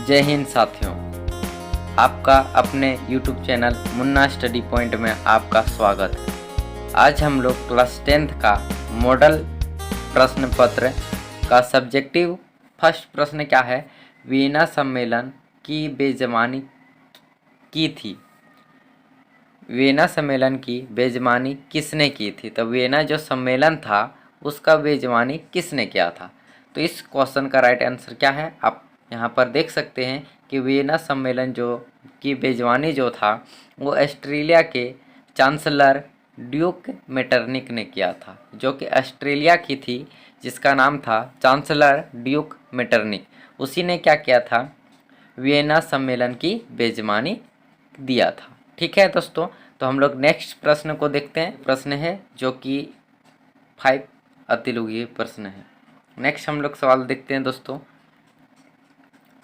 जय हिंद साथियों, आपका अपने YouTube channel Munna study point में आपका स्वागत है। आज हम लोग क्लास 10th का मॉडल प्रश्न पत्र का सब्जेक्टिव फर्स्ट प्रश्न क्या है, वीना सम्मेलन की बेज़बानी की थी। वीना सम्मेलन की बेज़बानी किसने की थी? तो वीना जो सम्मेलन था उसका बेज़बानी किसने किया था? तो इस क्वेश्चन का राइट आंसर क्या है, आप यहाँ पर देख सकते हैं कि वीना सम्मेलन जो की बेज़बानी जो था वो ऑस्ट्रेलिया के चांसलर ड्यूक मेटरनिक ने किया था, जो कि ऑस्ट्रेलिया की थी, जिसका नाम था चांसलर ड्यूक मेटरनिक। उसी ने क्या किया था, वियना सम्मेलन की बेज़बानी दिया था। ठीक है दोस्तों, तो हम लोग नेक्स्ट प्रश्न को देखते हैं। प्रश्न है जो कि 5 अतिलोकीय प्रश्न है। नेक्स्ट हम लोग सवाल देखते हैं दोस्तों।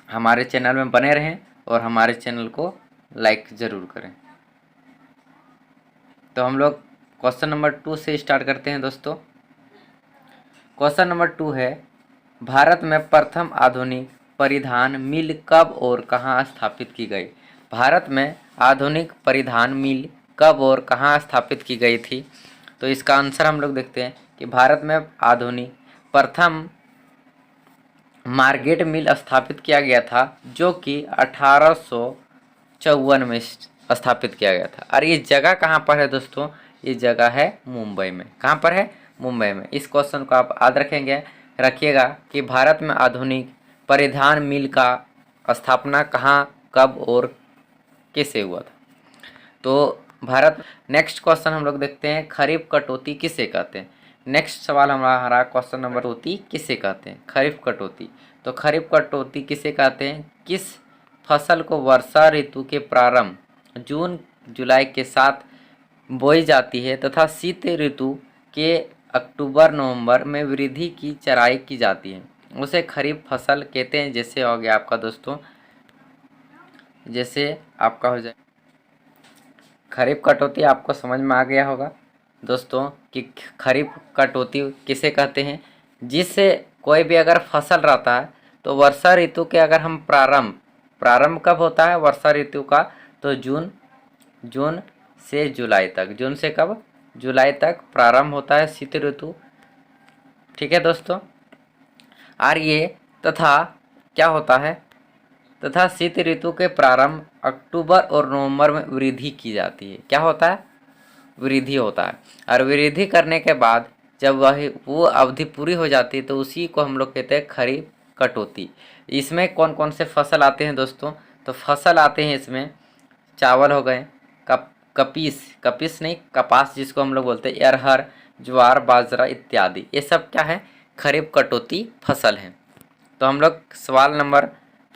हमारे चैनल में बने रहें और हमारे चैनल को लाइक ज़रूर करें। तो हम लोग क्वेश्चन नंबर 2 से स्टार्ट करते हैं दोस्तों। क्वेश्चन नंबर 2 है, भारत में प्रथम आधुनिक परिधान मिल कब और कहाँ स्थापित की गई? भारत में आधुनिक परिधान मिल कब और कहाँ स्थापित की गई थी? तो इसका आंसर हम लोग देखते हैं कि भारत में आधुनिक प्रथम मार्गेट मिल स्थापित किया गया था, जो कि 1854 में स्थापित किया गया था। और ये जगह कहाँ पर है दोस्तों? ये जगह है मुंबई में। कहाँ पर है? मुंबई में। इस क्वेश्चन को आप याद रखिएगा कि भारत में आधुनिक परिधान मिल का स्थापना कहाँ, कब और कैसे हुआ था। तो भारत। नेक्स्ट क्वेश्चन हम लोग देखते हैं, खरीफ कटौती किसे कहते हैं? नेक्स्ट सवाल हमारा क्वेश्चन नंबर होती किसे कहते हैं? खरीफ कटौती। तो खरीफ कटौती किसे कहते हैं? किस फसल को वर्षा ऋतु के प्रारंभ जून जुलाई के साथ बोई जाती है तथा शीत ऋतु के अक्टूबर नवंबर में वृद्धि की चराई की जाती है, उसे खरीफ फसल कहते हैं। जैसे हो गया आपका दोस्तों, जैसे आपका हो जाए खरीफ कटौती। आपको समझ में आ गया होगा दोस्तों कि खरीफ कटौती किसे कहते हैं? जिससे कोई भी अगर फसल रहता है तो वर्षा ऋतु के अगर हम प्रारंभ कब होता है वर्षा ऋतु का? तो जून से जुलाई तक। जून से कब? जुलाई तक प्रारंभ होता है शीत ऋतु। ठीक है दोस्तों। और ये तथा क्या होता है? तथा शीत ऋतु के प्रारंभ अक्टूबर और नवंबर में वृद्धि की जाती है। क्या होता है? वृद्धि होता है। और वृद्धि करने के बाद जब वो अवधि पूरी हो जाती है तो उसी को हम लोग कहते हैं खरीफ कटौती। इसमें कौन कौन से फसल आते हैं दोस्तों? तो फसल आते हैं इसमें चावल हो गए, कपीस नहीं कपास जिसको हम लोग बोलते हैं, अरहर, ज्वार, बाजरा इत्यादि। ये सब क्या है? खरीफ कटौती फसल है। तो हम लोग सवाल नंबर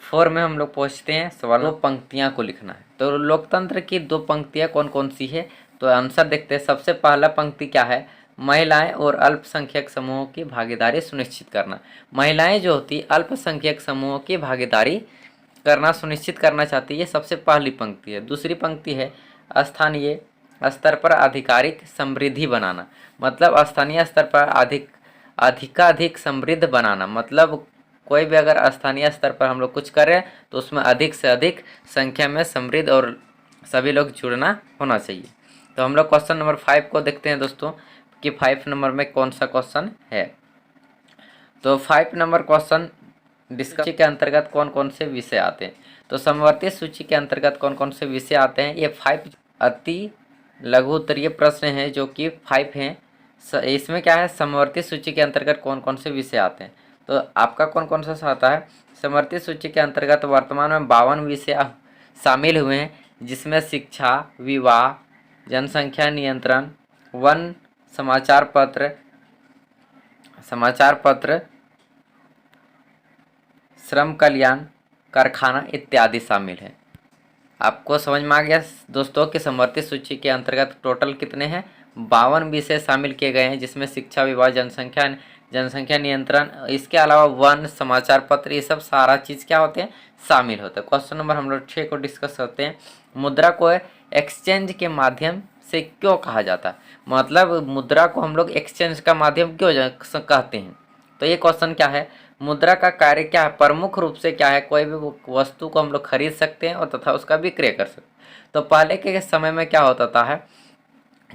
4 में हम लोग पहुँचते हैं। सवाल 2 पंक्तियाँ को लिखना है। तो लोकतंत्र की 2 पंक्तियाँ कौन कौन सी है? तो आंसर देखते हैं। सबसे पहला पंक्ति क्या है? महिलाएं और अल्पसंख्यक समूहों की भागीदारी सुनिश्चित करना। महिलाएं जो होती अल्पसंख्यक समूहों की भागीदारी करना सुनिश्चित करना चाहती है, सबसे पहली पंक्ति है। दूसरी पंक्ति है स्थानीय स्तर पर आधिकारिक समृद्धि बनाना, मतलब स्थानीय स्तर पर अधिकाधिक समृद्ध बनाना। मतलब कोई भी अगर स्थानीय स्तर पर हम लोग कुछ कर रहे हैं तो उसमें अधिक से अधिक संख्या में समृद्ध और सभी लोग जुड़ना होना चाहिए। तो हम लोग क्वेश्चन नंबर 5 को देखते हैं दोस्तों कि 5 नंबर में कौन सा क्वेश्चन है। तो 5 नंबर क्वेश्चन डिस्कशन के अंतर्गत कौन कौन से विषय आते हैं? तो समवर्ती सूची के अंतर्गत कौन कौन से विषय आते हैं? ये 5 अति लघु उत्तरीय प्रश्न हैं जो कि 5 हैं। इसमें क्या है? समवर्ती सूची के अंतर्गत कौन कौन से विषय आते हैं? तो आपका कौन कौन सा आता है? समवर्ती सूची के अंतर्गत वर्तमान में 52 विषय शामिल हुए हैं, जिसमें शिक्षा, विवाह, जनसंख्या नियंत्रण, वन, समाचार पत्र, श्रम कल्याण, कारखाना इत्यादि शामिल है। आपको समझ में आ गया दोस्तों कि समवर्ती सूची के अंतर्गत टोटल कितने हैं? 52 विषय शामिल किए गए हैं, जिसमें शिक्षा, विवाह, जनसंख्या नियंत्रण, इसके अलावा वन, समाचार पत्र, ये सब सारा चीज़ क्या होते हैं? शामिल होते हैं। क्वेश्चन नंबर हम लोग 6 को डिस्कस करते हैं। मुद्रा को एक्सचेंज के माध्यम से क्यों कहा जाता है? मतलब मुद्रा को हम लोग एक्सचेंज का माध्यम क्यों कहते हैं? तो ये क्वेश्चन क्या है? मुद्रा का कार्य क्या है, प्रमुख रूप से क्या है, कोई भी वस्तु को हम लोग खरीद सकते हैं और तथा उसका विक्रय कर सकते हैं। तो पहले के समय में क्या होता था है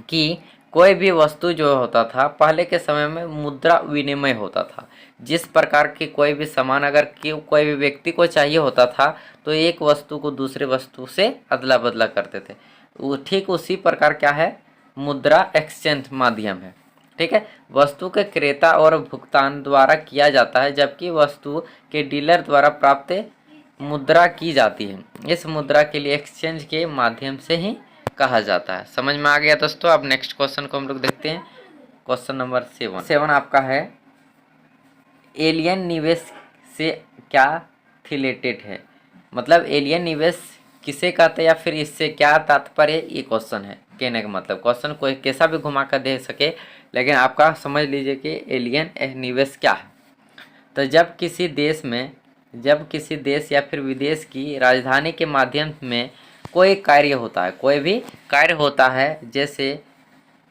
कि कोई भी वस्तु जो होता था पहले के समय में मुद्रा विनिमय होता था। जिस प्रकार की कोई भी सामान अगर कोई भी व्यक्ति को चाहिए होता था तो एक वस्तु को दूसरे वस्तु से अदला बदला करते थे। वो ठीक उसी प्रकार क्या है, मुद्रा एक्सचेंज माध्यम है। ठीक है, वस्तु के क्रेता और भुगतान द्वारा किया जाता है, जबकि वस्तु के डीलर द्वारा प्राप्त मुद्रा की जाती है। इस मुद्रा के लिए एक्सचेंज के माध्यम से ही कहा जाता है। समझ में आ गया दोस्तों। अब नेक्स्ट क्वेश्चन को हम लोग देखते हैं। क्वेश्चन नंबर 7 आपका है, एलियन निवेश से क्या रिलेटेड है, मतलब एलियन निवेश किसे कहते हैं या फिर इससे क्या तात्पर्य, ये क्वेश्चन है। कहने का मतलब क्वेश्चन कोई कैसा भी घुमा कर दे सके, लेकिन आपका समझ लीजिए कि एलियन निवेश क्या है। तो जब किसी देश या फिर विदेश की राजधानी के माध्यम में कोई कार्य होता है, कोई भी कार्य होता है, जैसे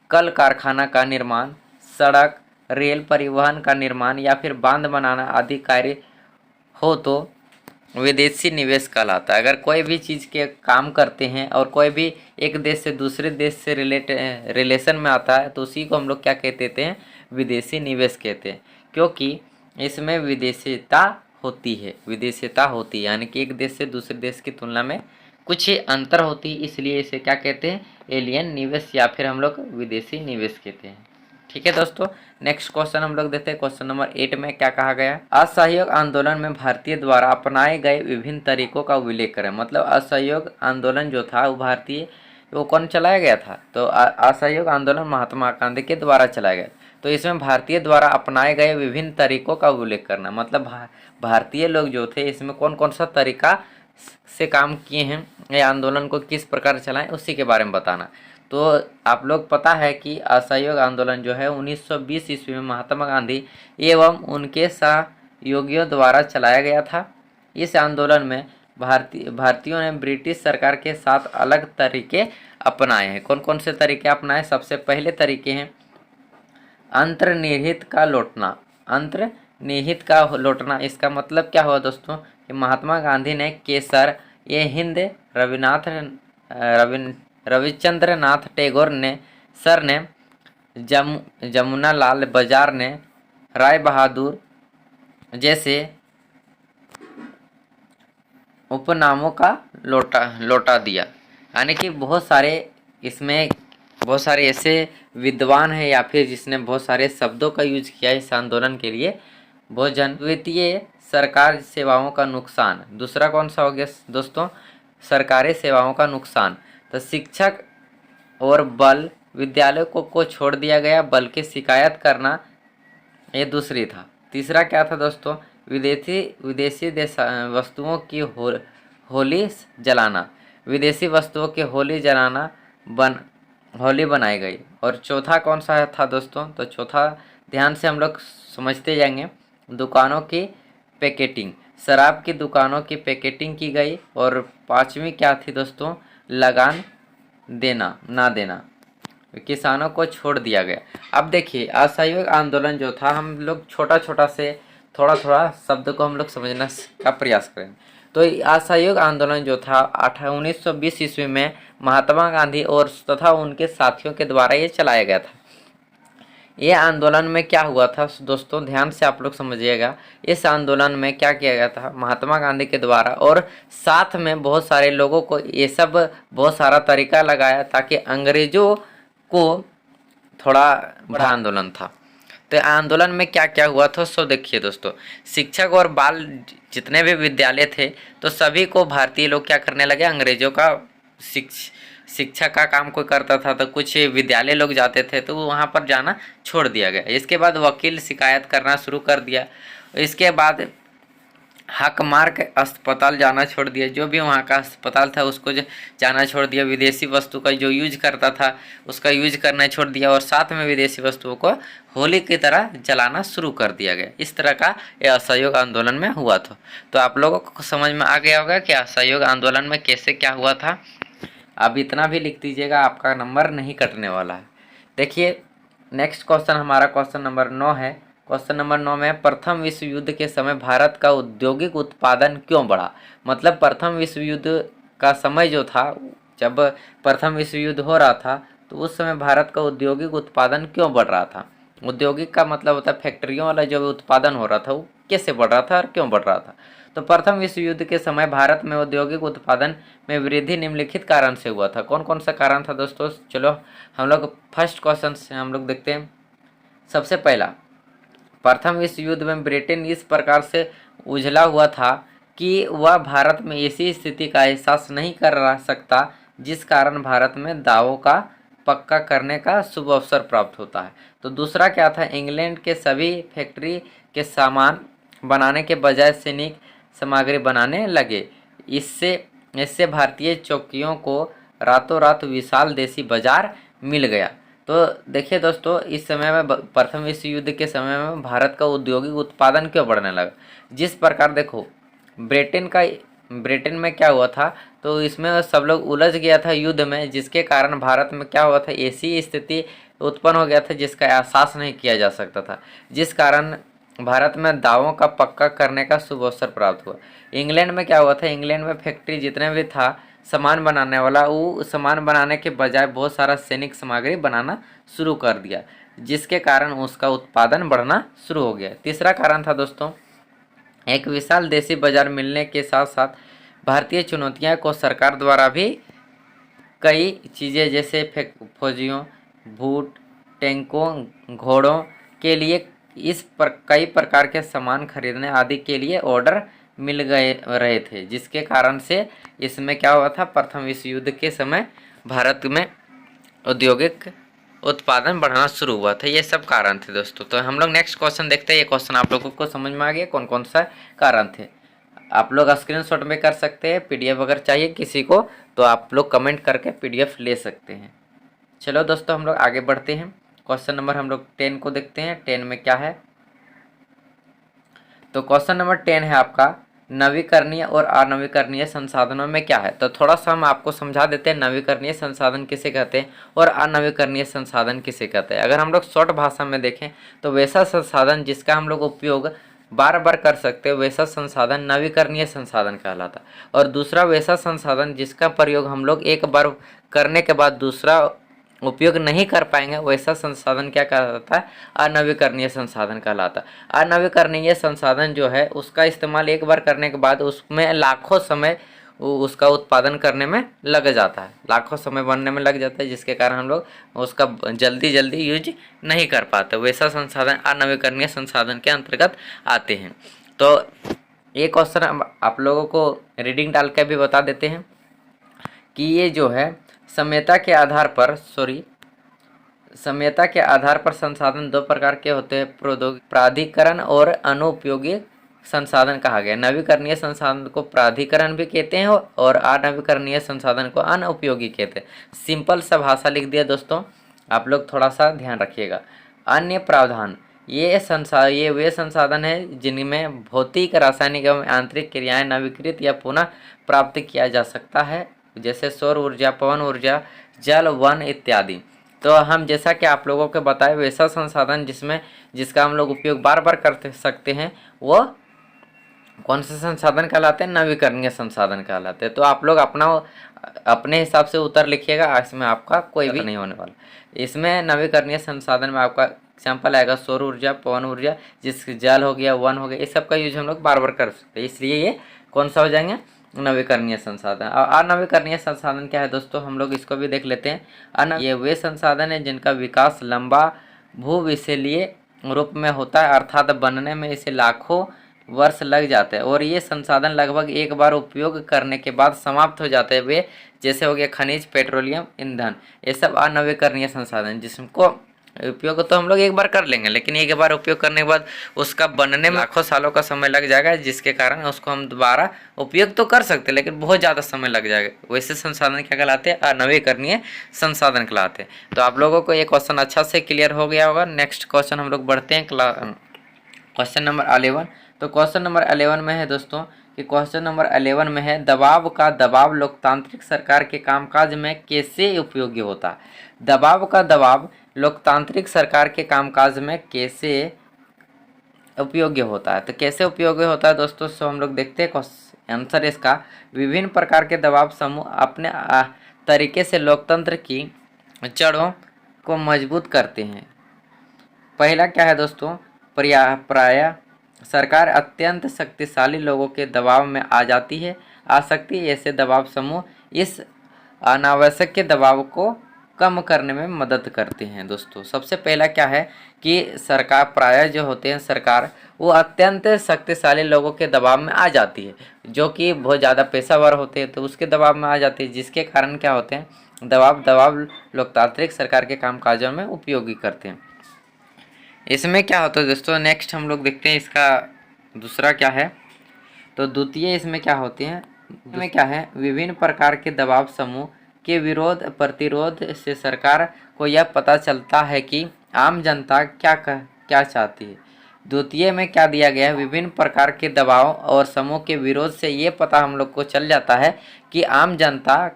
कल कारखाना का निर्माण, सड़क रेल परिवहन का निर्माण या फिर बांध बनाना आदि कार्य हो तो विदेशी निवेश कहलाता है। अगर कोई भी चीज़ के काम करते हैं और कोई भी एक देश से दूसरे देश से रिलेशन में आता है तो उसी को हम लोग क्या कहते हैं, विदेशी निवेश कहते हैं। क्योंकि इसमें विदेशीता होती है, यानी कि एक देश से दूसरे देश की तुलना में कुछ अंतर होती है, इसलिए इसे क्या कहते हैं, एलियन निवेश या फिर हम लोग विदेशी निवेश कहते हैं। ठीक है दोस्तों, नेक्स्ट क्वेश्चन हम लोग देखते हैं। क्वेश्चन नंबर 8 में क्या कहा गया, असहयोग आंदोलन में भारतीय द्वारा अपनाए गए विभिन्न तरीकों का उल्लेख करें। मतलब असहयोग आंदोलन जो था वो कौन चलाया गया था, तो असहयोग आंदोलन महात्मा गांधी के द्वारा चलाया गया। तो इसमें भारतीय द्वारा अपनाए गए विभिन्न तरीकों का उल्लेख करना, मतलब भारतीय लोग जो थे इसमें कौन कौन सा तरीका से काम किए हैं, ये आंदोलन को किस प्रकार चलाएं, उसी के बारे में बताना। तो आप लोग पता है कि असहयोग आंदोलन जो है 1920 ईस्वी में महात्मा गांधी एवं उनके सहयोगियों द्वारा चलाया गया था। इस आंदोलन में भारतीयों ने ब्रिटिश सरकार के साथ अलग तरीके अपनाए हैं। कौन कौन से तरीके अपनाए, सबसे पहले तरीके हैं अंतर्निहित का लौटना। इसका मतलब क्या हुआ दोस्तों कि महात्मा गांधी ने केसर ये हिंद रविचंद्र नाथ टैगोर ने जमुना लाल बजाज ने राय बहादुर जैसे उपनामों का लौटा दिया। यानी कि बहुत सारे ऐसे विद्वान हैं या फिर जिसने बहुत सारे शब्दों का यूज किया इस आंदोलन के लिए। द्वितीय सरकार सेवाओं का नुकसान, दूसरा कौन सा हो गया दोस्तों, सरकारी सेवाओं का नुकसान। तो शिक्षक और बल विद्यालय को छोड़ दिया गया, बल्कि शिकायत करना ये दूसरी था। तीसरा क्या था दोस्तों, विदेशी वस्तुओं की होली जलाना, विदेशी वस्तुओं की होली बनाई गई। और चौथा कौन सा था दोस्तों, तो चौथा ध्यान से हम लोग समझते जाएंगे, दुकानों की पैकेटिंग, शराब की दुकानों की पैकेटिंग की गई। और पांचवी क्या थी दोस्तों, लगान ना देना, किसानों को छोड़ दिया गया। अब देखिए असहयोग आंदोलन जो था, हम लोग छोटा से थोड़ा शब्द को हम लोग समझना का प्रयास करें। तो असहयोग आंदोलन जो था 1920 ईस्वी में महात्मा गांधी और तथा उनके साथियों के द्वारा ये चलाया गया था। ये आंदोलन में क्या हुआ था दोस्तों, ध्यान से आप लोग समझिएगा। इस आंदोलन में क्या किया गया था, महात्मा गांधी के द्वारा और साथ में बहुत सारे लोगों को ये सब बहुत सारा तरीका लगाया ताकि अंग्रेजों को थोड़ा बड़ा आंदोलन था। तो आंदोलन में क्या क्या हुआ था सो देखिए दोस्तों, शिक्षक और बाल जितने भी विद्यालय थे तो सभी को भारतीय लोग क्या करने लगे, अंग्रेजों का शिक्षा का काम कोई करता था तो कुछ विद्यालय लोग जाते थे तो वहाँ पर जाना छोड़ दिया गया। इसके बाद वकील शिकायत करना शुरू कर दिया। इसके बाद हक मार्क अस्पताल जाना छोड़ दिया, जो भी वहाँ का अस्पताल था उसको जाना छोड़ दिया। विदेशी वस्तु का जो यूज करता था उसका यूज करना छोड़ दिया और साथ में विदेशी वस्तुओं को होली की तरह जलाना शुरू कर दिया गया। इस तरह का यह असहयोग आंदोलन में हुआ था। तो आप लोगों को समझ में आ गया होगा कि असहयोग आंदोलन में कैसे क्या हुआ था। अब इतना भी लिख दीजिएगा, आपका नंबर नहीं कटने वाला है। देखिए नेक्स्ट क्वेश्चन हमारा क्वेश्चन नंबर 9 है। क्वेश्चन नंबर 9 में है, प्रथम विश्व युद्ध के समय भारत का औद्योगिक उत्पादन क्यों बढ़ा। मतलब प्रथम विश्व युद्ध का समय जो था, जब प्रथम विश्व युद्ध हो रहा था, तो उस समय भारत का औद्योगिक उत्पादन क्यों बढ़ रहा था। औद्योगिक का मतलब होता है फैक्ट्रियों वाला जो उत्पादन हो रहा था वो कैसे बढ़ रहा था और क्यों बढ़ रहा था। तो प्रथम विश्व युद्ध के समय भारत में औद्योगिक उत्पादन में वृद्धि निम्नलिखित कारण से हुआ था। कौन कौन सा कारण था दोस्तों, चलो हम लोग फर्स्ट क्वेश्चन से हम लोग देखते हैं। सबसे पहला, प्रथम विश्व युद्ध में ब्रिटेन इस प्रकार से उझला हुआ था कि वह भारत में ऐसी स्थिति का एहसास नहीं कर सकता जिस कारण भारत में दावों का पक्का करने का शुभ अवसर प्राप्त होता है। तो दूसरा क्या था, इंग्लैंड के सभी फैक्ट्री के सामान बनाने के बजाय सैनिक सामग्री बनाने लगे। इससे भारतीय चौकियों को रातों रात विशाल देशी बाजार मिल गया। तो देखिए दोस्तों, इस समय में प्रथम विश्व युद्ध के समय में भारत का औद्योगिक उत्पादन क्यों बढ़ने लगा। जिस प्रकार देखो ब्रिटेन में क्या हुआ था, तो इसमें सब लोग उलझ गया था युद्ध में, जिसके कारण भारत में क्या हुआ था, ऐसी स्थिति उत्पन्न हो गया था जिसका एहसास नहीं किया जा सकता था, जिस कारण भारत में दावों का पक्का करने का शुभ अवसर प्राप्त हुआ। इंग्लैंड में क्या हुआ था, इंग्लैंड में फैक्ट्री जितने भी था सामान बनाने वाला, वो सामान बनाने के बजाय बहुत सारा सैनिक सामग्री बनाना शुरू कर दिया, जिसके कारण उसका उत्पादन बढ़ना शुरू हो गया। तीसरा कारण था दोस्तों, एक विशाल देशी बाजार मिलने के साथ साथ भारतीय चुनौतियां को सरकार द्वारा भी कई चीज़ें जैसे फौजियों, बूट, टैंकों, घोड़ों के लिए कई प्रकार के सामान खरीदने आदि के लिए ऑर्डर मिल गए रहे थे, जिसके कारण से इसमें क्या हुआ था, प्रथम विश्व युद्ध के समय भारत में औद्योगिक उत्पादन बढ़ना शुरू हुआ था। ये सब कारण थे दोस्तों। तो हम लोग नेक्स्ट क्वेश्चन देखते हैं। ये क्वेश्चन आप लोगों को समझ में आ गया कौन कौन सा कारण थे। आप लोग स्क्रीनशॉट में कर सकते हैं, पीडीएफ अगर चाहिए किसी को तो आप लोग कमेंट करके पीडीएफ ले सकते हैं। चलो दोस्तों हम लोग आगे बढ़ते हैं। क्वेश्चन नंबर हम लोग 10 को देखते हैं। 10 में क्या है, तो क्वेश्चन नंबर 10 है आपका, नवीकरणीय और अनवीकरणीय संसाधनों में क्या है। तो थोड़ा सा हम आपको समझा देते हैं नवीकरणीय संसाधन किसे कहते हैं और अनवीकरणीय संसाधन किसे कहते हैं। अगर हम लोग शॉर्ट भाषा में देखें तो वैसा संसाधन जिसका हम लोग उपयोग बार बार कर सकते हैं वैसा संसाधन नवीकरणीय संसाधन कहलाता है, और दूसरा वैसा संसाधन जिसका प्रयोग हम लोग एक बार करने के बाद दूसरा उपयोग नहीं कर पाएंगे वैसा संसाधन क्या कहलाता है, अनवीकरणीय संसाधन कहलाता है। अनवीकरणीय संसाधन जो है उसका इस्तेमाल एक बार करने के बाद उसमें लाखों समय उसका उत्पादन करने में लग जाता है, लाखों समय बनने में लग जाता है, जिसके कारण हम लोग उसका जल्दी जल्दी यूज नहीं कर पाते। वैसा संसाधन अनवीकरणीय संसाधन के अंतर्गत आते हैं। तो ये क्वेश्चन आप लोगों को रीडिंग डाल के भी बता देते हैं कि ये जो है समयता के आधार पर संसाधन दो प्रकार के होते हैं, प्राधिकरण और अनुपयोगी संसाधन कहा गया। नवीकरणीय संसाधन को प्राधिकरण भी कहते हैं और अनवीकरणीय संसाधन को अनुपयोगी कहते हैं। सिंपल सा भाषा लिख दिया दोस्तों, आप लोग थोड़ा सा ध्यान रखिएगा। अन्य प्रावधान, ये वे संसाधन है जिनमें भौतिक, रासायनिक एवं आंतरिक क्रियाएं नवीकृत या पुनः प्राप्त किया जा सकता है, जैसे सौर ऊर्जा, पवन ऊर्जा, जल, वन इत्यादि। तो हम जैसा कि आप लोगों को बताए वैसा संसाधन जिसका हम लोग उपयोग बार बार कर सकते हैं वो कौन से संसाधन कहलाते हैं, नवीकरणीय संसाधन कहलाते हैं। तो आप लोग अपने हिसाब से उत्तर लिखिएगा, इसमें आपका कोई भी नहीं होने वाला। इसमें नवीकरणीय संसाधन में आपका एग्जाम्पल आएगा सौर ऊर्जा, पवन ऊर्जा, जिस जल हो गया, वन हो गया, इस सब का यूज हम लोग बार बार कर सकते हैं, इसलिए ये कौन सा हो जाएंगे, नवीकरणीय संसाधन। और अनवीकरणीय संसाधन क्या है दोस्तों, हम लोग इसको भी देख लेते हैं। ये वे संसाधन है जिनका विकास लंबा भूविशेलीय रूप में होता है, अर्थात बनने में इसे लाखों वर्ष लग जाते हैं और ये संसाधन लगभग एक बार उपयोग करने के बाद समाप्त हो जाते हैं। वे जैसे हो गया खनिज, पेट्रोलियम, ईंधन, ये सब अनवीकरणीय संसाधन जिसको उपयोग तो हम लोग एक बार कर लेंगे, लेकिन एक बार उपयोग करने के बाद उसका बनने में लाखों सालों का समय लग जाएगा, जिसके कारण उसको हम दोबारा उपयोग तो कर सकते हैं लेकिन बहुत ज़्यादा समय लग जाएगा। वैसे संसाधन क्या कहलाते हैं, अनवीकरणीय संसाधन कहलाते हैं। तो आप लोगों को ये क्वेश्चन अच्छा से क्लियर हो गया होगा। नेक्स्ट क्वेश्चन हम लोग बढ़ते हैं, क्वेश्चन नंबर 11। तो क्वेश्चन नंबर 11 में है दोस्तों कि क्वेश्चन नंबर 11 में है, दबाव का दबाव लोकतांत्रिक सरकार के कामकाज में कैसे उपयोगी होता है। दबाव का दबाव लोकतांत्रिक सरकार के कामकाज में कैसे उपयोगी होता है। तो कैसे उपयोगी होता है दोस्तों, सो हम लोग देखते हैं आंसर इसका। विभिन्न प्रकार के दबाव समूह अपने तरीके से लोकतंत्र की जड़ों को मजबूत करते हैं। पहला क्या है दोस्तों, प्राय सरकार अत्यंत शक्तिशाली लोगों के दबाव में आ जाती है। आ सकती है ऐसे दबाव समूह इस अनावश्यक के दबाव को कम करने में मदद करते हैं। दोस्तों सबसे पहला क्या है कि सरकार प्राय जो होते हैं सरकार, वो अत्यंत शक्तिशाली लोगों के दबाव में आ जाती है, जो कि बहुत ज़्यादा पेशावर होते हैं, तो उसके दबाव में आ जाती है, जिसके कारण क्या होते हैं दबाव लोकतांत्रिक सरकार के कामकाजों में उपयोगी करते हैं। इसमें क्या होता है दोस्तों, नेक्स्ट हम लोग देखते हैं इसका दूसरा क्या है। तो द्वितीय इसमें क्या होते हैं, इसमें क्या है, विभिन्न प्रकार के दबाव समूह के विरोध प्रतिरोध से सरकार को यह पता चलता है कि आम जनता क्या चाहती है। द्वितीय में क्या दिया गया है, विभिन्न प्रकार के दबाव और समूह के विरोध से ये पता हम लोग को चल जाता है कि आम जनता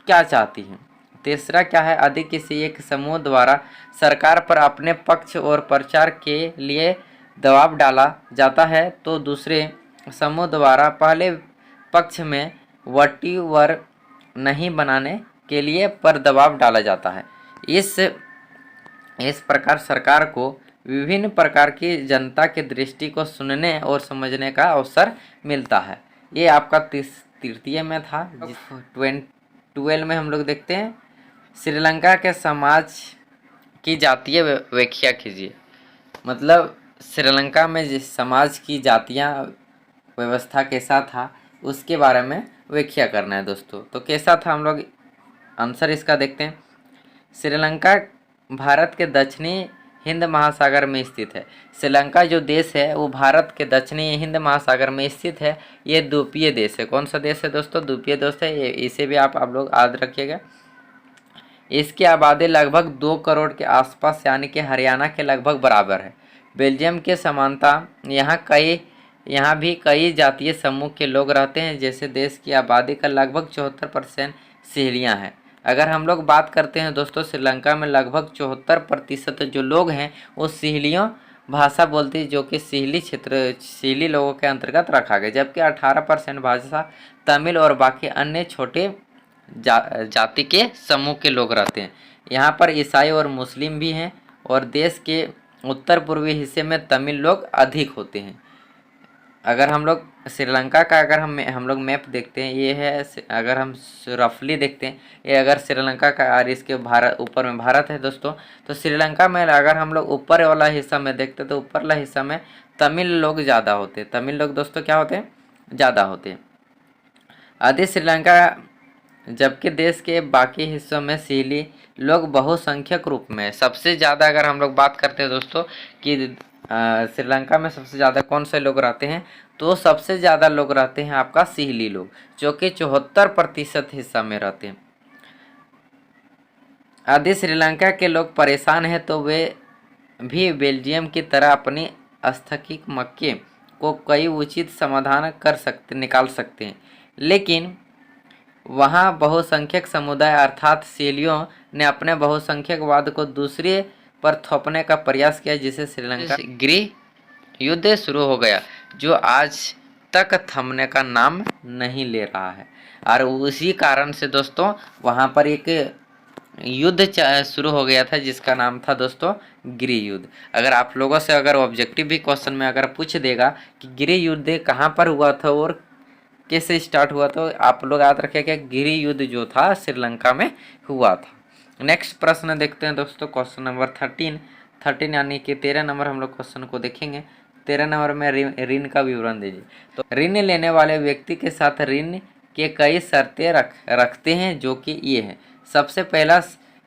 क्या चाहती है। तीसरा क्या है, अधिक किसी एक समूह द्वारा सरकार पर अपने पक्ष और प्रचार के लिए दबाव डाला जाता है, तो दूसरे समूह द्वारा पहले पक्ष में वटीवर नहीं बनाने के लिए पर दबाव डाला जाता है। इस प्रकार सरकार को विभिन्न प्रकार की जनता के दृष्टि को सुनने और समझने का अवसर मिलता है। ये आपका तृतीय में था। 12 में हम लोग देखते हैं, श्रीलंका के समाज की जातीय व्याख्या कीजिए। मतलब श्रीलंका में जिस समाज की जातियाँ व्यवस्था कैसा था उसके बारे में व्याख्या करना है दोस्तों। तो कैसा था हम लोग आंसर इसका देखते हैं। श्रीलंका भारत के दक्षिणी हिंद महासागर में स्थित है। श्रीलंका जो देश है वो भारत के दक्षिणी हिंद महासागर में स्थित है। ये द्वीपीय देश है। कौन सा देश है दोस्तों, द्वीपीय देश है। इसे भी आप लोग याद रखिएगा। इसकी आबादी लगभग 2 करोड़ के आसपास यानी कि हरियाणा के लगभग बराबर है। बेल्जियम के समानता यहाँ भी कई जातीय समूह के लोग रहते हैं। जैसे देश की आबादी का लगभग 74% सिहलियाँ हैं। अगर हम लोग बात करते हैं दोस्तों, श्रीलंका में लगभग 74% जो लोग हैं वो सिहलियों भाषा बोलती है, जो कि सिहली लोगों के अंतर्गत रखा गया। जबकि 18% भाषा तमिल और बाकी अन्य छोटे जाति के समूह के लोग रहते हैं। यहाँ पर ईसाई और मुस्लिम भी हैं और देश के उत्तर पूर्वी हिस्से में तमिल लोग अधिक होते हैं। अगर हम लोग श्रीलंका का अगर हम लोग मैप देखते हैं, ये है, अगर हम रफली देखते हैं, ये अगर श्रीलंका का और इसके ऊपर में भारत है दोस्तों। तो श्रीलंका में अगर हम लोग ऊपर वाला हिस्सा में देखते हैं तो ऊपर वाला हिस्सा में तमिल लोग ज़्यादा होते हैं। तमिल लोग दोस्तों क्या होते हैं, ज़्यादा होते हैं। आधे श्रीलंका, जबकि देश के बाकी हिस्सों में सिहली लोग बहुसंख्यक रूप में। सबसे ज़्यादा अगर हम लोग बात करते हैं दोस्तों कि श्रीलंका में सबसे ज़्यादा कौन से लोग रहते हैं, तो सबसे ज़्यादा लोग रहते हैं आपका सिहली लोग, जो कि 74% हिस्सा में रहते हैं। आधे श्रीलंका के लोग परेशान हैं तो वे भी बेल्जियम की तरह अपनी स्थैतिक मक्के को कई उचित समाधान निकाल सकते हैं। लेकिन वहाँ बहुसंख्यक समुदाय अर्थात सिहलियों ने अपने बहुसंख्यकवाद को दूसरे पर थोपने का प्रयास किया, जिसे श्रीलंका गृह युद्ध शुरू हो गया, जो आज तक थमने का नाम नहीं ले रहा है। और उसी कारण से दोस्तों वहाँ पर एक युद्ध शुरू हो गया था जिसका नाम था दोस्तों गृह युद्ध। अगर आप लोगों से अगर ऑब्जेक्टिव भी क्वेश्चन में अगर पूछ देगा कि गृह युद्ध कहाँ पर हुआ था और कैसे स्टार्ट हुआ, तो आप लोग याद रखिएगा गृह युद्ध जो था श्रीलंका में हुआ था। नेक्स्ट प्रश्न देखते हैं दोस्तों, क्वेश्चन नंबर 13 यानी कि 13 नंबर हम लोग क्वेश्चन को देखेंगे। 13 नंबर में ऋण का विवरण दीजिए। तो ऋण लेने वाले व्यक्ति के साथ ऋण के कई शर्तें रखते हैं, जो कि ये है। सबसे पहला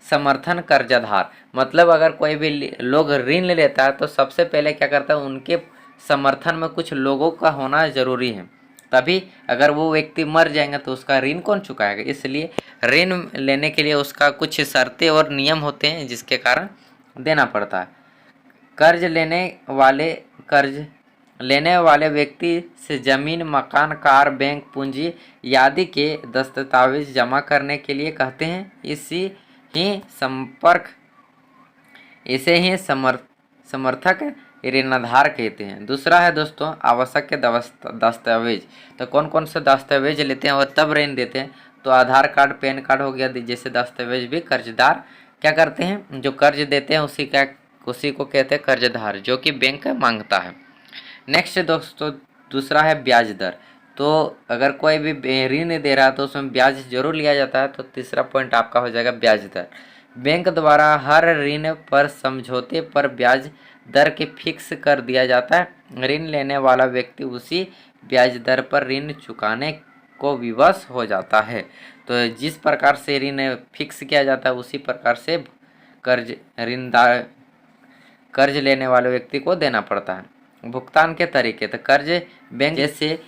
समर्थन कर्जदार, मतलब अगर कोई भी लोग ऋण ले लेता है तो सबसे पहले क्या करता है, उनके समर्थन में कुछ लोगों का होना जरूरी है। तभी अगर वो व्यक्ति मर जाएगा तो उसका ऋण कौन चुकाएगा। इसलिए ऋण लेने के लिए उसका कुछ शर्तें और नियम होते हैं जिसके कारण देना पड़ता है। कर्ज लेने वाले व्यक्ति से जमीन, मकान, कार, बैंक पूंजी आदि के दस्तावेज जमा करने के लिए कहते हैं। इसे ही समर्थक ऋणाधार कहते हैं। दूसरा है दोस्तों आवश्यक दस्तावेज। तो कौन कौन से दस्तावेज लेते हैं और तब ऋण देते हैं? तो आधार कार्ड, पैन कार्ड हो गया, जैसे दस्तावेज भी कर्जदार क्या करते हैं, जो कर्ज देते हैं उसी को कहते हैं कर्जदार, जो कि बैंक मांगता है। नेक्स्ट दोस्तों दूसरा है ब्याज दर। तो अगर कोई भी ऋण दे रहा है तो उसमें ब्याज जरूर लिया जाता है। तो तीसरा पॉइंट आपका हो जाएगा ब्याज दर। बैंक द्वारा हर ऋण पर समझौते पर ब्याज दर के फिक्स कर दिया जाता है। ऋण लेने वाला व्यक्ति उसी ब्याज दर पर ऋण चुकाने को विवश हो जाता है। तो जिस प्रकार से ऋण फिक्स किया जाता है उसी प्रकार से कर्ज लेने वाले व्यक्ति को देना पड़ता है। भुगतान के तरीके, तो कर्ज बैंक जैसे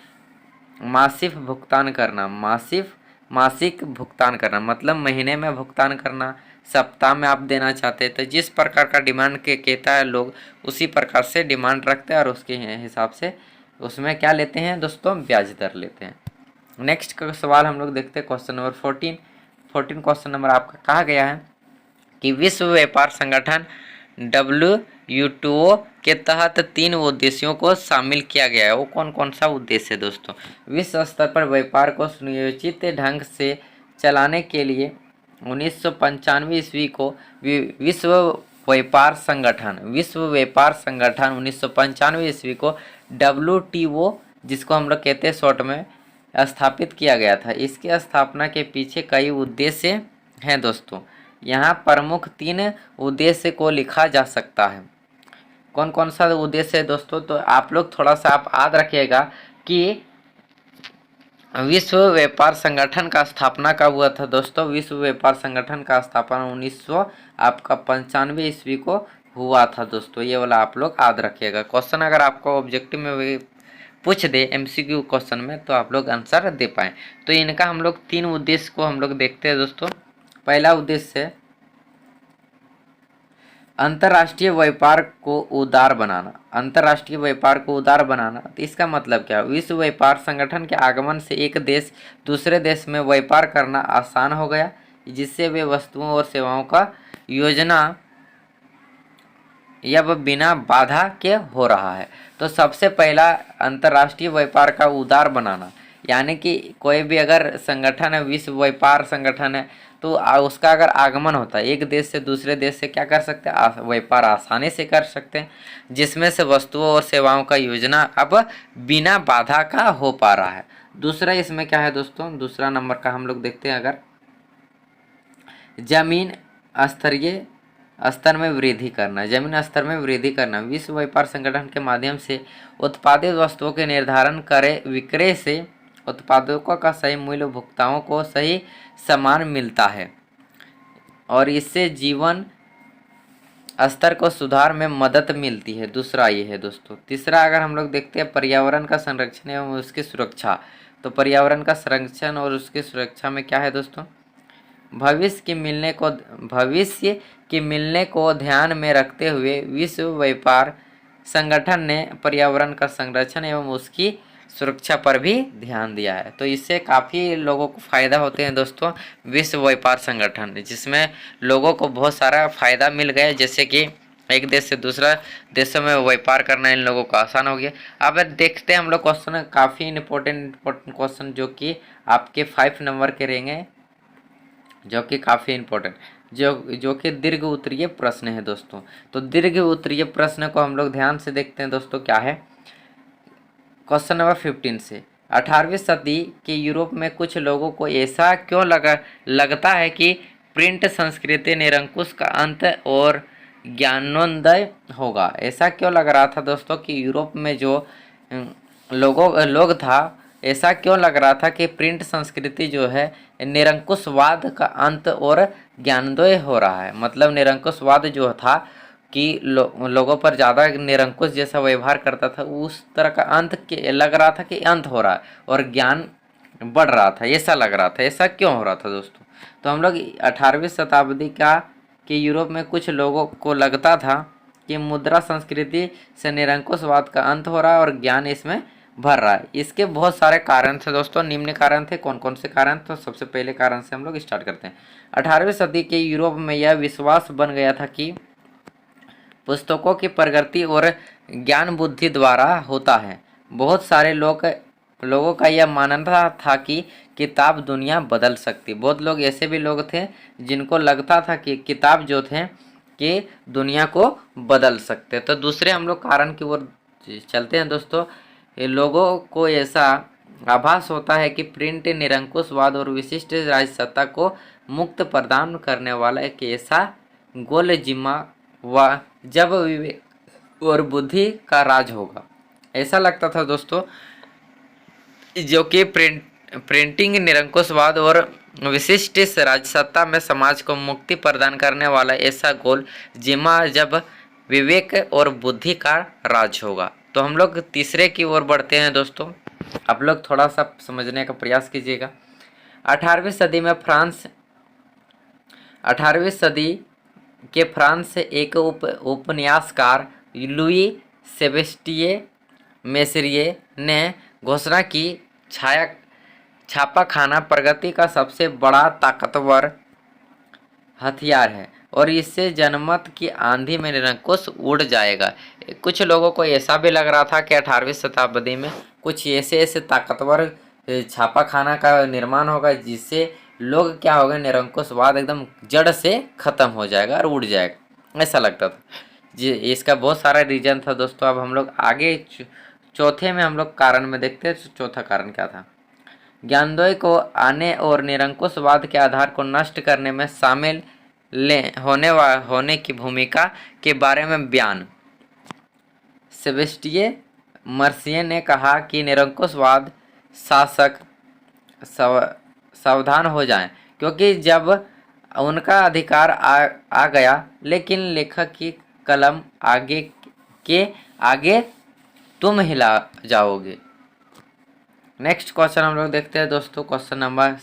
मासिक भुगतान करना, मासिक भुगतान करना मतलब महीने में भुगतान करना, सप्ताह में आप देना चाहते हैं। तो जिस प्रकार का डिमांड के कहता है लोग उसी प्रकार से डिमांड रखते हैं और उसके हिसाब से उसमें क्या लेते हैं दोस्तों, ब्याज दर लेते हैं। नेक्स्ट का सवाल हम लोग देखते हैं क्वेश्चन नंबर 14 क्वेश्चन नंबर आपका कहा गया है कि विश्व व्यापार संगठन WTO के तहत 3 उद्देश्यों को शामिल किया गया है। वो कौन कौन सा उद्देश्य है दोस्तों? विश्व स्तर पर व्यापार को सुनियोजित ढंग से चलाने के लिए 1995 ईस्वी को विश्व व्यापार संगठन 1995 ईस्वी को WTO, जिसको हम लोग कहते हैं शॉर्ट में, स्थापित किया गया था। इसके स्थापना के पीछे कई उद्देश्य हैं दोस्तों। यहाँ प्रमुख 3 उद्देश्य को लिखा जा सकता है। कौन कौन सा उद्देश्य है दोस्तों? तो आप लोग थोड़ा सा आप याद रखिएगा कि विश्व व्यापार संगठन का स्थापना कब हुआ था दोस्तों? विश्व व्यापार संगठन का स्थापना 1995 ईस्वी को हुआ था दोस्तों। ये वाला आप लोग याद रखिएगा। क्वेश्चन अगर आपको ऑब्जेक्टिव में पूछ दे MCQ क्वेश्चन में तो आप लोग आंसर दे पाएँ। तो इनका हम लोग 3 उद्देश्य को हम लोग देखते हैं दोस्तों। पहला उद्देश्य है अंतर्राष्ट्रीय व्यापार को उदार बनाना। अंतर्राष्ट्रीय व्यापार को उदार बनाना, तो इसका मतलब क्या? विश्व व्यापार संगठन के आगमन से एक देश दूसरे देश में व्यापार करना आसान हो गया, जिससे वे वस्तुओं और सेवाओं का योजना या बिना बाधा के हो रहा है। तो सबसे पहला अंतर्राष्ट्रीय व्यापार का उदार बनाना, यानी कि कोई भी अगर संगठन है, विश्व व्यापार संगठन है, तो उसका अगर आगमन होता है एक देश से दूसरे देश से क्या कर सकते हैं, व्यापार आसानी से कर सकते हैं, जिसमें से वस्तुओं और सेवाओं का योजना अब बिना बाधा का हो पा रहा है। दूसरा इसमें क्या है दोस्तों? दूसरा नंबर का हम लोग देखते हैं अगर जमीन स्तरीय स्तर में वृद्धि करना। जमीन स्तर में वृद्धि करना विश्व व्यापार संगठन के माध्यम से उत्पादित वस्तुओं के निर्धारण करे, विक्रय से उत्पादकों का सही मूल्य उपभोक्ताओं को सही सामान मिलता है और इससे जीवन स्तर को सुधार में मदद मिलती है। दूसरा ये है दोस्तों। तीसरा अगर हम लोग देखते हैं पर्यावरण का संरक्षण एवं उसकी सुरक्षा, तो पर्यावरण का संरक्षण और उसकी सुरक्षा में क्या है दोस्तों? भविष्य के मिलने को ध्यान में रखते हुए विश्व व्यापार संगठन ने पर्यावरण का संरक्षण एवं उसकी सुरक्षा पर भी ध्यान दिया है। तो इससे काफ़ी लोगों को फ़ायदा होते हैं दोस्तों विश्व व्यापार संगठन, जिसमें लोगों को बहुत सारा फ़ायदा मिल गया, जैसे कि एक देश से दूसरा देशों में व्यापार करना इन लोगों को आसान हो गया। अब देखते हैं हम लोग क्वेश्चन, काफ़ी इम्पोर्टेंट क्वेश्चन जो कि आपके 5 नंबर के रहेंगे, जो कि काफ़ी इम्पोर्टेंट, जो कि दीर्घ उत्तरीय प्रश्न है दोस्तों। तो दीर्घ उत्तरीय प्रश्न को हम लोग ध्यान से देखते हैं दोस्तों। क्या है क्वेश्चन नंबर 15 से 18वीं सदी के यूरोप में कुछ लोगों को ऐसा क्यों लगता है कि प्रिंट संस्कृति निरंकुश का अंत और ज्ञानोदय होगा? ऐसा क्यों लग रहा था दोस्तों कि यूरोप में जो लोग था, ऐसा क्यों लग रहा था कि प्रिंट संस्कृति जो है निरंकुशवाद का अंत और ज्ञानोदय हो रहा है? मतलब निरंकुशवाद जो था कि लोगों पर ज़्यादा निरंकुश जैसा व्यवहार करता था, उस तरह का अंत के लग रहा था कि अंत हो रहा है और ज्ञान बढ़ रहा था, ऐसा लग रहा था। ऐसा क्यों हो रहा था दोस्तों? तो हम लोग 18वीं शताब्दी के यूरोप में कुछ लोगों को लगता था कि मुद्रा संस्कृति से निरंकुशवाद का अंत हो रहा है और ज्ञान इसमें भर रहा है। इसके बहुत सारे कारण थे दोस्तों, निम्न कारण थे। कौन कौन से कारण? तो सबसे पहले कारण से हम लोग स्टार्ट करते हैं। 18वीं सदी के यूरोप में यह विश्वास बन गया था कि पुस्तकों की प्रगति और ज्ञान बुद्धि द्वारा होता है। बहुत सारे लोगों का यह मानना था कि किताब दुनिया बदल सकती। बहुत लोग ऐसे भी लोग थे जिनको लगता था कि किताब जो थे कि दुनिया को बदल सकते। तो दूसरे हम लोग कारण की ओर चलते हैं दोस्तों। ये लोगों को ऐसा आभास होता है कि प्रिंट निरंकुशवाद और विशिष्ट राजसत्ता को मुक्त प्रदान करने वाला एक ऐसा गोल जिम्मा व जब विवेक और बुद्धि का राज होगा। ऐसा लगता था दोस्तों जो कि प्रिंटिंग निरंकुशवाद और विशिष्ट राजसत्ता में समाज को मुक्ति प्रदान करने वाला ऐसा गोल जिम्मा जब विवेक और बुद्धि का राज होगा। तो हम लोग तीसरे की ओर बढ़ते हैं दोस्तों। आप लोग थोड़ा सा समझने का प्रयास कीजिएगा। 18वीं सदी में 18वीं सदी के फ्रांस से एक उपन्यासकार लुई सेबेस्टिये मेसरिये ने घोषणा की छापाखाना प्रगति का सबसे बड़ा ताकतवर हथियार है और इससे जनमत की आंधी में निरंकुश उड़ जाएगा। कुछ लोगों को ऐसा भी लग रहा था कि 18वीं शताब्दी में कुछ ऐसे ताकतवर छापाखाना का निर्माण होगा जिससे लोग क्या होगा, निरंकुशवाद एकदम जड़ से खत्म हो जाएगा और उड़ जाएगा, ऐसा लगता था जी। इसका बहुत सारा रीजन था दोस्तों। अब हम लोग आगे चौथे में हम लोग कारण में देखते हैं। चौथा कारण क्या था? ज्ञानोदय को आने और निरंकुशवाद के आधार को नष्ट करने में शामिल होने की भूमिका के बारे में बयान। सेबेस्टिये मर्सिये ने कहा कि निरंकुशवाद शासक सावधान हो जाएं, क्योंकि जब उनका अधिकार आ गया, लेकिन लेखक की कलम आगे तुम हिला जाओगे। नेक्स्ट क्वेश्चन हम लोग देखते हैं दोस्तों। क्वेश्चन नंबर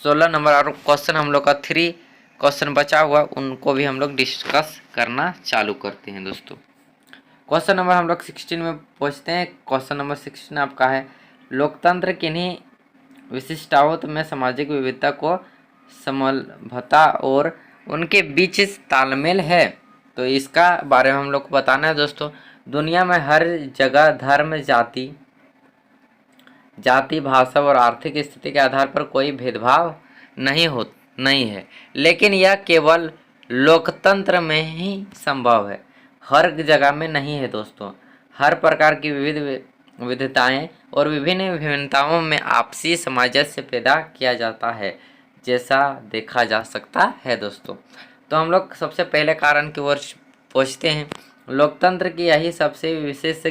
16 नंबर और क्वेश्चन हम लोग का 3 क्वेश्चन बचा हुआ, उनको भी हम लोग डिस्कस करना चालू करते हैं दोस्तों। क्वेश्चन नंबर हम लोग 16 में पहुंचते हैं। क्वेश्चन नंबर 16 आपका है, लोकतंत्र किन्हीं विशिष्टताओं में सामाजिक विविधता को समलभता और उनके बीच तालमेल है। तो इसका बारे में हम लोग को बताना है दोस्तों। दुनिया में हर जगह धर्म, जाति, भाषा और आर्थिक स्थिति के आधार पर कोई भेदभाव नहीं है, लेकिन यह केवल लोकतंत्र में ही संभव है, हर जगह में नहीं है दोस्तों। हर प्रकार की विविधताएं और विभिन्न विभिन्नताओं में आपसी सामंजस्य पैदा किया जाता है, जैसा देखा जा सकता है दोस्तों। तो हम लोग सबसे पहले कारण की ओर पहुंचते हैं। लोकतंत्र की यही सबसे विशेष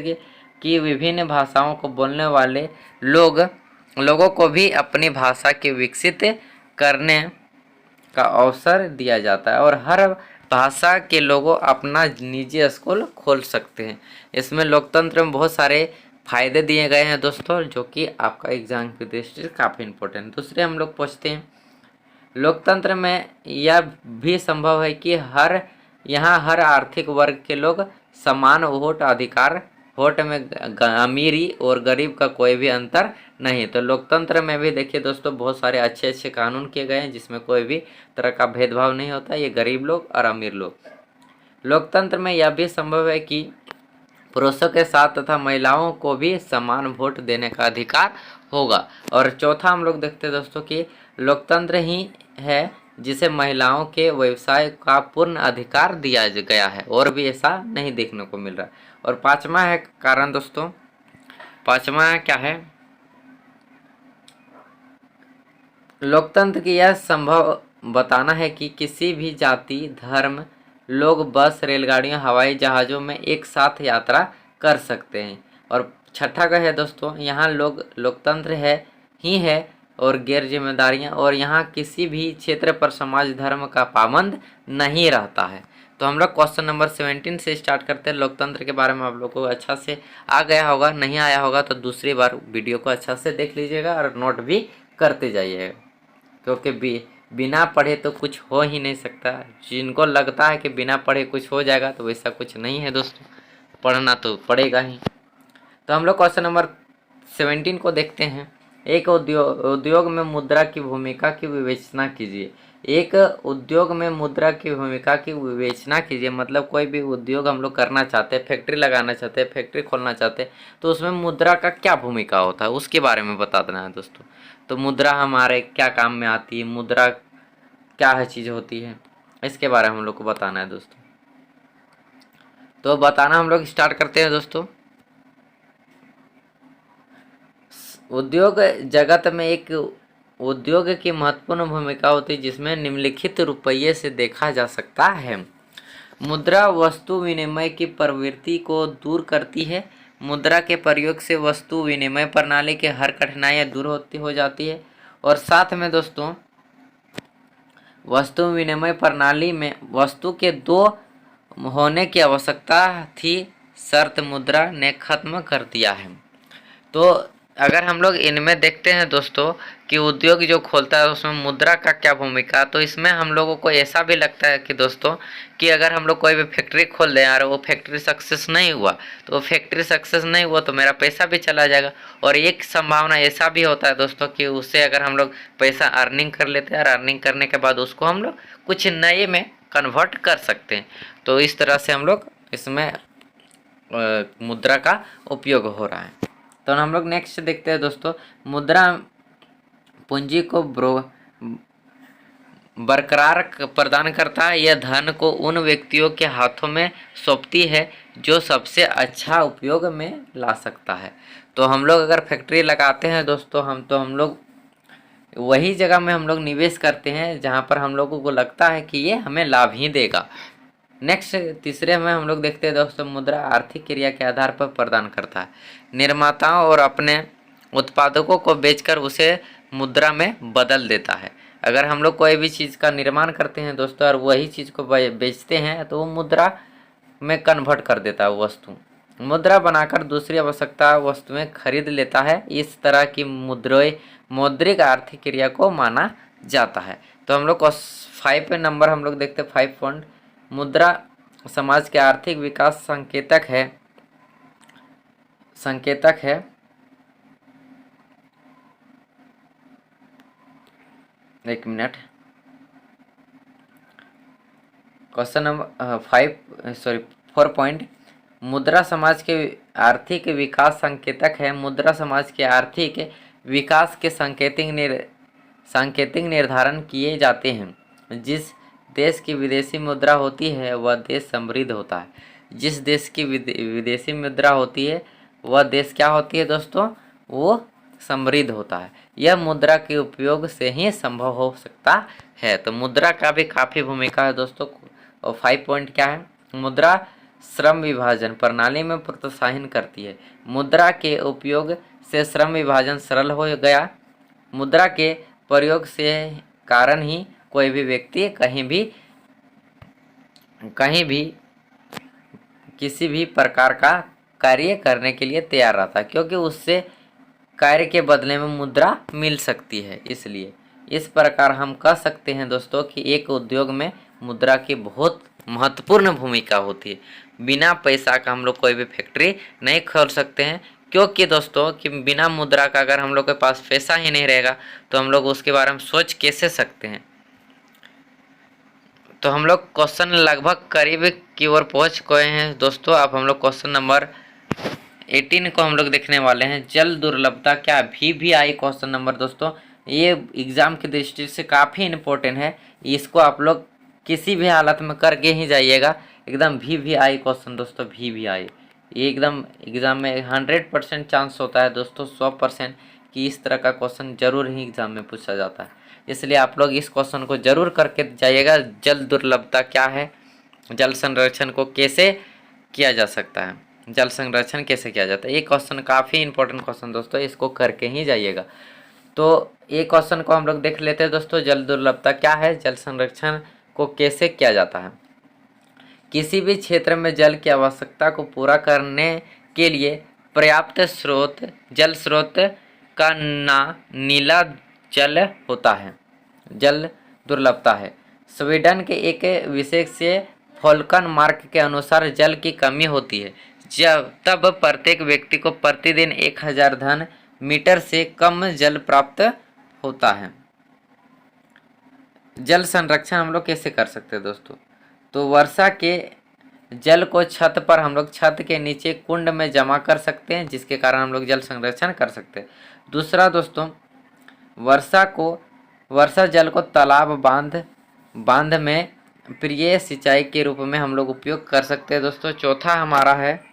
कि विभिन्न भाषाओं को बोलने वाले लोगों को भी अपनी भाषा के विकसित करने का अवसर दिया जाता है और हर भाषा के लोग अपना निजी स्कूल खोल सकते हैं। इसमें लोकतंत्र में बहुत सारे फायदे दिए गए हैं दोस्तों, जो कि आपका एग्जाम की दृष्टि से काफ़ी इम्पोर्टेंट। दूसरे हम लोग पूछते हैं, लोकतंत्र में यह भी संभव है कि यहाँ हर आर्थिक वर्ग के लोग समान वोट में अमीरी और गरीब का कोई भी अंतर नहीं। तो लोकतंत्र में भी देखिए दोस्तों, बहुत सारे अच्छे कानून किए गए हैं जिसमें कोई भी तरह का भेदभाव नहीं होता, ये गरीब लोग और अमीर लोग। लोकतंत्र में यह भी संभव है कि पुरुषों के साथ तथा महिलाओं को भी समान वोट देने का अधिकार होगा। और चौथा हम लोग देखते हैं दोस्तों कि लोकतंत्र ही है जिसे महिलाओं के व्यवसाय का पूर्ण अधिकार दिया गया है, और भी ऐसा नहीं देखने को मिल रहा। और पांचवा है कारण दोस्तों, पांचवा क्या है, लोकतंत्र की यह संभव बताना है कि किसी भी जाति, धर्म लोग बस, रेलगाड़ियों, हवाई जहाज़ों में एक साथ यात्रा कर सकते हैं। और छठा का है दोस्तों, यहाँ लोकतंत्र है और गैर जिम्मेदारियाँ, और यहाँ किसी भी क्षेत्र पर समाज धर्म का पाबंद नहीं रहता है। तो हम लोग क्वेश्चन नंबर 17 से स्टार्ट करते हैं। लोकतंत्र के बारे में आप लोगों को अच्छा से आ गया होगा, नहीं आया होगा तो दूसरी बार वीडियो को अच्छा से देख लीजिएगा और नोट भी करते जाइएगा, क्योंकि बिना पढ़े तो कुछ हो ही नहीं सकता। जिनको लगता है कि बिना पढ़े कुछ हो जाएगा तो वैसा कुछ नहीं है दोस्तों, पढ़ना तो पड़ेगा ही। तो हम लोग क्वेश्चन नंबर 17 को देखते हैं। एक उद्योग में मुद्रा की भूमिका की विवेचना कीजिए। एक उद्योग में मुद्रा की भूमिका की विवेचना कीजिए मतलब कोई भी उद्योग हम लोग करना चाहते हैं, फैक्ट्री लगाना चाहते हैं, फैक्ट्री खोलना चाहते हैं, तो उसमें मुद्रा का क्या भूमिका होता है उसके बारे में बता देना है दोस्तों। तो मुद्रा हमारे क्या काम में आती है, मुद्रा क्या है चीज़ होती है, इसके बारे में हम लोग को बताना है दोस्तों। तो बताना हम लोग स्टार्ट करते हैं दोस्तों। उद्योग जगत में एक उद्योग की महत्वपूर्ण भूमिका होती है जिसमें निम्नलिखित रुपये से देखा जा सकता है। मुद्रा वस्तु विनिमय की प्रवृत्ति को दूर करती है। मुद्रा के प्रयोग से वस्तु विनिमय प्रणाली के हर कठिनाइयाँ दूर हो जाती है। और साथ में दोस्तों वस्तु विनिमय प्रणाली में वस्तु के दो होने की आवश्यकता थी, शर्त मुद्रा ने खत्म कर दिया है। तो अगर हम लोग इनमें देखते हैं दोस्तों कि उद्योग जो खोलता है उसमें मुद्रा का क्या भूमिका, तो इसमें हम लोगों को ऐसा भी लगता है कि दोस्तों कि अगर हम लोग कोई भी फैक्ट्री खोल दें और वो फैक्ट्री सक्सेस नहीं हुआ, तो फैक्ट्री सक्सेस नहीं हुआ तो मेरा पैसा भी चला जाएगा। और एक संभावना ऐसा भी होता है दोस्तों कि उससे अगर हम लोग पैसा अर्निंग कर लेते हैं और अर्निंग करने के बाद उसको हम लोग कुछ नए में कन्वर्ट कर सकते हैं। तो इस तरह से हम लोग इसमें मुद्रा का उपयोग हो रहा है। तो हम लोग नेक्स्ट देखते हैं दोस्तों, मुद्रा पूंजी को बरकरार प्रदान करता है। यह धन को उन व्यक्तियों के हाथों में सौंपती है जो सबसे अच्छा उपयोग में ला सकता है। तो हम लोग अगर फैक्ट्री लगाते हैं दोस्तों हम लोग वही जगह में हम लोग निवेश करते हैं जहाँ पर हम लोगों को लगता है कि ये हमें लाभ ही देगा। नेक्स्ट तीसरे में हम लोग देखते हैं दोस्तों, मुद्रा आर्थिक क्रिया के आधार पर प्रदान करता है। निर्माताओं और अपने उत्पादकों को बेचकर उसे मुद्रा में बदल देता है। अगर हम लोग कोई भी चीज़ का निर्माण करते हैं दोस्तों और वही चीज़ को बेचते हैं तो वो मुद्रा में कन्वर्ट कर देता है वस्तु। मुद्रा बनाकर दूसरी आवश्यकता वस्तुएं खरीद लेता है। इस तरह की मौद्रिक आर्थिक क्रिया को माना जाता है। तो हम लोग को 5 नंबर हम लोग देखते हैं 5 पॉइंट। मुद्रा समाज के आर्थिक विकास संकेतक है। एक मिनट, क्वेश्चन नंबर 4 पॉइंट। मुद्रा समाज के आर्थिक विकास संकेतक है। मुद्रा समाज के आर्थिक विकास के सांकेतिक निर्धारण किए जाते हैं। जिस देश की विदेशी मुद्रा होती है वह देश समृद्ध होता है। जिस देश की विदेशी मुद्रा होती है वह देश क्या होती है दोस्तों, वो समृद्ध होता है। यह मुद्रा के उपयोग से ही संभव हो सकता है। तो मुद्रा का भी काफ़ी भूमिका है दोस्तों। और 5 पॉइंट क्या है, मुद्रा श्रम विभाजन प्रणाली में प्रोत्साहन करती है। मुद्रा के उपयोग से श्रम विभाजन सरल हो गया। मुद्रा के प्रयोग से कारण ही कोई भी व्यक्ति कहीं भी किसी भी प्रकार का कार्य करने के लिए तैयार रहता है, क्योंकि उससे कार्य के बदले में मुद्रा मिल सकती है। इसलिए इस प्रकार हम कह सकते हैं दोस्तों कि एक उद्योग में मुद्रा की बहुत महत्वपूर्ण भूमिका होती है। बिना पैसा का हम लोग कोई भी फैक्ट्री नहीं खोल सकते हैं, क्योंकि दोस्तों कि बिना मुद्रा का अगर हम लोग के पास पैसा ही नहीं रहेगा तो हम लोग उसके बारे में सोच कैसे सकते हैं। तो हम लोग क्वेश्चन लगभग करीब की ओर पहुँच गए हैं दोस्तों। अब हम लोग क्वेश्चन नंबर 18 को हम लोग देखने वाले हैं। जल दुर्लभता क्या, VVI क्वेश्चन नंबर दोस्तों, ये एग्जाम की दृष्टि से काफ़ी इम्पोर्टेंट है। इसको आप लोग किसी भी हालत में करके ही जाइएगा। एकदम VVI क्वेश्चन दोस्तों, VVI ये एकदम एग्ज़ाम में 100% चांस होता है दोस्तों, 100% कि इस तरह का क्वेश्चन जरूर ही एग्ज़ाम में पूछा जाता है। इसलिए आप लोग इस क्वेश्चन को जरूर करके जाइएगा। जल दुर्लभता क्या है, जल संरक्षण को कैसे किया जा सकता है, जल संरक्षण कैसे किया जाता है, ये क्वेश्चन काफ़ी इंपॉर्टेंट क्वेश्चन दोस्तों, इसको करके ही जाइएगा। तो ये क्वेश्चन को हम लोग देख लेते हैं दोस्तों। जल दुर्लभता क्या है, जल संरक्षण को कैसे किया जाता है। किसी भी क्षेत्र में जल की आवश्यकता को पूरा करने के लिए पर्याप्त जल स्रोत का नीला जल होता है, जल दुर्लभता है। स्वीडन के एक विशेषज्ञ फोल्कन मार्क के अनुसार जल की कमी होती है तब प्रत्येक व्यक्ति को प्रतिदिन 1000 घन मीटर से कम जल प्राप्त होता है। जल संरक्षण हम लोग कैसे कर सकते हैं दोस्तों? तो वर्षा के जल को छत पर हम लोग छत के नीचे कुंड में जमा कर सकते हैं, जिसके कारण हम लोग जल संरक्षण कर सकते हैं। दूसरा दोस्तों, वर्षा जल को तालाब बांध में प्रिय सिंचाई के रूप में हम लोग उपयोग कर सकते हैं दोस्तों। चौथा हमारा है,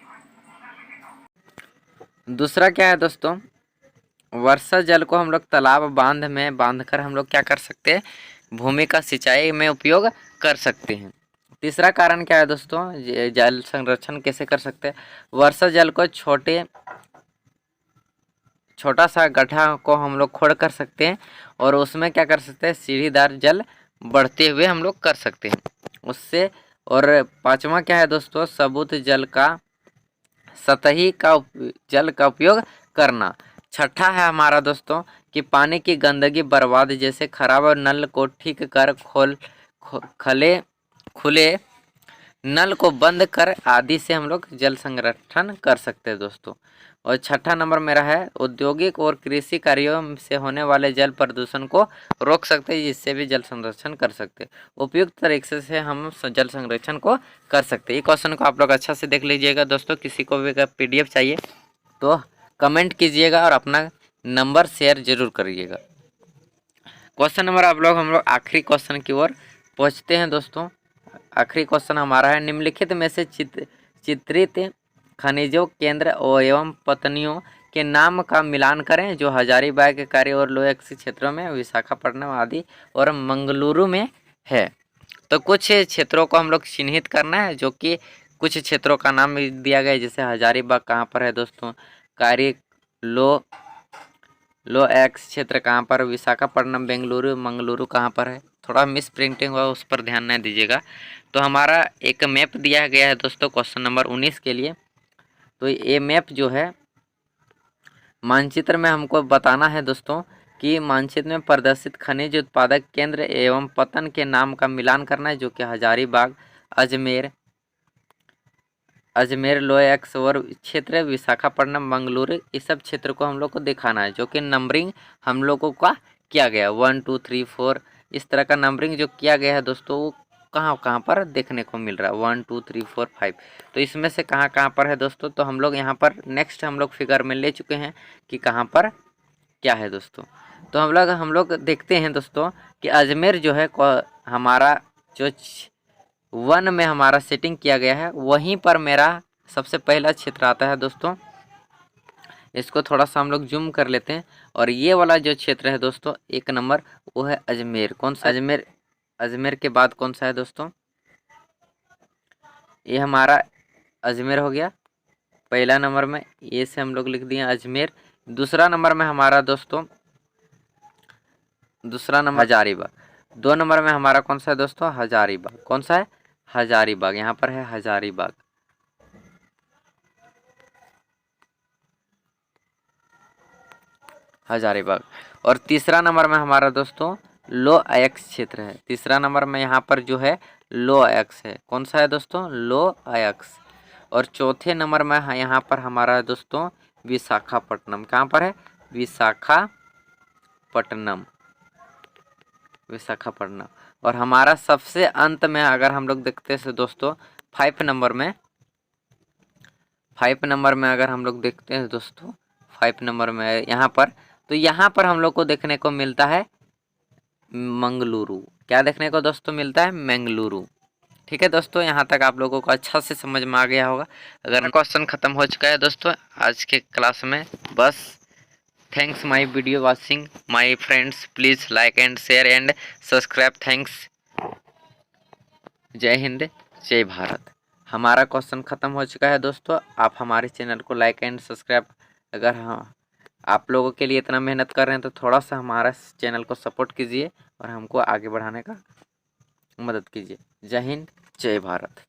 दूसरा क्या है दोस्तों, वर्षा जल को हम लोग तालाब बांध में बांधकर हम लोग क्या कर सकते हैं, भूमि का सिंचाई में उपयोग कर सकते हैं। तीसरा कारण क्या है दोस्तों, जल संरक्षण कैसे कर सकते हैं? वर्षा जल को छोटा सा गड्ढा को हम लोग खोद कर सकते हैं और उसमें क्या कर सकते हैं, सीढ़ीदार जल बढ़ते हुए हम लोग कर सकते हैं उससे। और पांचवा क्या है दोस्तों, सबूत सतही जल का उपयोग करना। छठा है हमारा दोस्तों कि पानी की गंदगी बर्बाद जैसे खराब नल को ठीक कर खुले नल को बंद कर आदि से हम लोग जल संरक्षण कर सकते हैं दोस्तों। और छठा नंबर मेरा है, औद्योगिक और कृषि कार्यों से होने वाले जल प्रदूषण को रोक सकते हैं, जिससे भी जल संरक्षण कर सकते हैं। उपयुक्त तरीके से हम जल संरक्षण को कर सकते हैं। ये क्वेश्चन को आप लोग अच्छा से देख लीजिएगा दोस्तों। किसी को भी अगर PDF चाहिए तो कमेंट कीजिएगा और अपना नंबर शेयर जरूर करिएगा। क्वेश्चन नंबर हम लोग आखिरी क्वेश्चन की ओर पहुँचते हैं दोस्तों। आखिरी क्वेश्चन हमारा है, निम्नलिखित में से चित्रित खनिजों केंद्र एवं पत्नियों के नाम का मिलान करें जो हजारीबाग के कार्य और लोएक्सी क्षेत्रों में, विशाखापट्टनम आदि और मंगलुरु में है। तो कुछ क्षेत्रों को हम लोग चिन्हित करना है, जो कि कुछ क्षेत्रों का नाम दिया गया है, जैसे हजारीबाग कहाँ पर है दोस्तों, कार्य लोएक्स क्षेत्र कहाँ पर, विशाखापट्टनम, बेंगलुरु, मंगलुरु कहाँ पर है। थोड़ा मिस प्रिंटिंग हुआ, उस पर ध्यान नहीं दीजिएगा। तो हमारा एक मैप दिया गया है दोस्तों क्वेश्चन नंबर 19 के लिए। तो ये मैप जो है मानचित्र में हमको बताना है दोस्तों कि मानचित्र में प्रदर्शित खनिज उत्पादक केंद्र एवं पतन के नाम का मिलान करना है, जो कि हजारीबाग, अजमेर लोएक्स और क्षेत्र, विशाखापट्टनम, मंगलुरु, इस सब क्षेत्र को हम लोग को दिखाना है, जो कि नंबरिंग हम लोगों का किया गया 1 2 3 4 इस तरह का नंबरिंग जो किया गया है दोस्तों, वो कहाँ पर देखने को मिल रहा है 1 2 3 4 5। तो इसमें से कहाँ पर है दोस्तों, तो हम लोग यहाँ पर नेक्स्ट हम लोग फिगर में ले चुके हैं कि कहाँ पर क्या है दोस्तों। तो हम लोग देखते हैं दोस्तों कि अजमेर जो है हमारा जो 1 में हमारा सेटिंग किया गया है, वहीं पर मेरा सबसे पहला क्षेत्र आता है दोस्तों। इसको थोड़ा सा हम लोग जूम कर लेते हैं और ये वाला जो क्षेत्र है दोस्तों 1 नंबर, वो है अजमेर। कौन सा अजमेर के बाद कौन सा है दोस्तों, ये हमारा अजमेर हो गया पहला नंबर में, ये से हम लोग लिख दिए अजमेर। दूसरा नंबर में हमारा दोस्तों, दूसरा नंबर हजारीबाग। 2 नंबर में हमारा कौन सा है दोस्तों, हजारीबाग। कौन सा है, हजारीबाग, यहाँ पर है हजारीबाग। हजारीबाग। और तीसरा नंबर में हमारा दोस्तों लोएक्स क्षेत्र है। तीसरा नंबर में यहाँ पर जो है लोएक्स है। कौन सा है दोस्तों, लोएक्स। और चौथे नंबर में यहाँ पर हमारा है दोस्तों विशाखापट्टनम। कहाँ पर है, विशाखापट्टनम। और हमारा सबसे अंत में अगर हम लोग देखते हैं दोस्तों 5 नंबर में अगर हम लोग देखते हैं दोस्तों 5 नंबर में यहाँ पर, तो यहाँ पर हम लोग को देखने को मिलता है मंगलुरु। क्या देखने को दोस्तों मिलता है, मंगलुरु। ठीक है दोस्तों, यहाँ तक आप लोगों को अच्छा से समझ में आ गया होगा। अगर क्वेश्चन खत्म हो चुका है दोस्तों आज के क्लास में। बस thanks my video watching my friends, please like and share and subscribe. Thanks. जय हिंद, जय भारत। हमारा क्वेश्चन ख़त्म हो चुका है दोस्तों। आप हमारे चैनल को लाइक एंड सब्सक्राइब, अगर हाँ आप लोगों के लिए इतना मेहनत कर रहे हैं तो थोड़ा सा हमारा चैनल को सपोर्ट कीजिए और हमको आगे बढ़ाने का मदद कीजिए। जय हिंद, जय भारत।